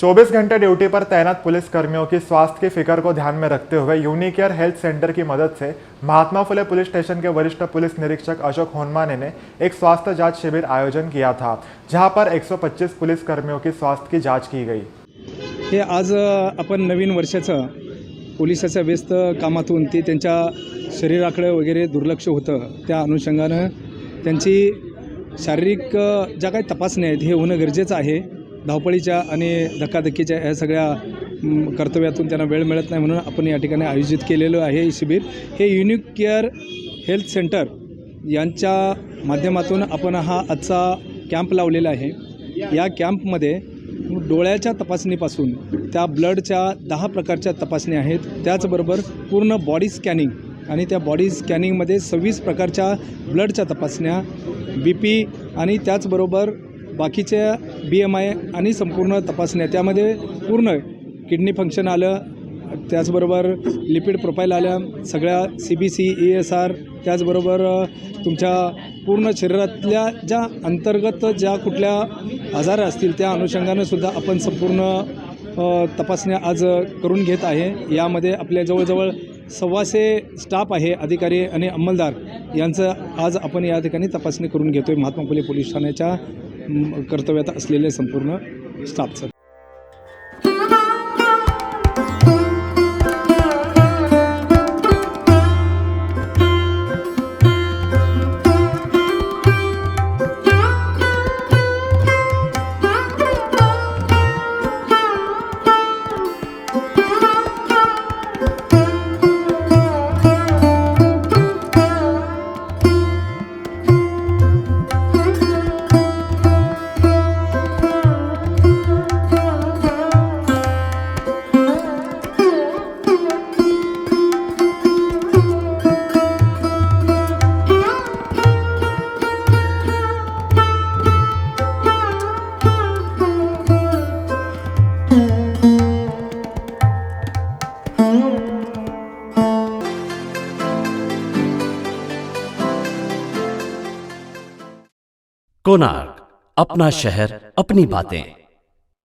24 घंटे ड्यूटी पर तैनात पुलिस कर्मियों की स्वास्थ्य की फिक्र को ध्यान में रखते हुए यूनिकेयर हेल्थ सेंटर की मदद से महात्मा फुले पुलिस स्टेशन के वरिष्ठ पुलिस निरीक्षक अशोक होनमाने ने एक स्वास्थ्य जांच शिविर आयोजन किया था, जहां पर 125 पुलिस कर्मियों की स्वास्थ्य की जांच की गई। हे आज आपण नवीन वर्षाचं पोलिसाच्या व्यस्त कामातून ते त्यांच्या शरीराकडे वगैरे दुर्लक्ष होतं, त्या अनुषंगानं त्यांची शारीरिक ज्या काही तपासण्या आहेत हे होणं गरजेचं आहे। धावपळीच्या आणि धक्काधक्कीच्या या सगळ्या कर्तव्यातून त्यांना वेळ मिळत नाही, म्हणून आपण या ठिकाणी आयोजित केलेलं आहे शिबिर। हे युनिकेयर हेल्थ सेंटर यांच्या माध्यमातून आपण हा आजचा कॅम्प लावलेला आहे। या कॅम्पमध्ये डोळ्याच्या तपासणीपासून त्या ब्लडच्या 10 प्रकारच्या तपासण्या आहेत, त्याचबरोबर पूर्ण बॉडी स्कॅनिंग आणि त्या बॉडी स्कॅनिंगमध्ये 26 प्रकारच्या ब्लडच्या तपासण्या, BP आणि त्याचबरोबर बाकीच्या BMI आणि संपूर्ण तपासण्या, त्यामध्ये पूर्ण किडनी फंक्शन आलं, त्याचबरोबर लिपिड प्रोफाईल आल्या, सगळ्या CBC ESR, त्याचबरोबर तुमच्या पूर्ण शरीरातल्या ज्या अंतर्गत ज्या कुठल्या आजार असतील त्या अनुषंगानं सुद्धा आपण संपूर्ण तपासण्या आज करून घेत आहे। यामध्ये आपल्या जवळजवळ 125 स्टाफ आहे, अधिकारी आणि अंमलदार यांचं आज आपण या ठिकाणी तपासणी करून घेतो आहे, महात्मा फुले पोलीस ठाण्याच्या कर्तव्यात असलेले संपूर्ण स्टाफचं। कोणार्क, अपना शहर अपनी बातें।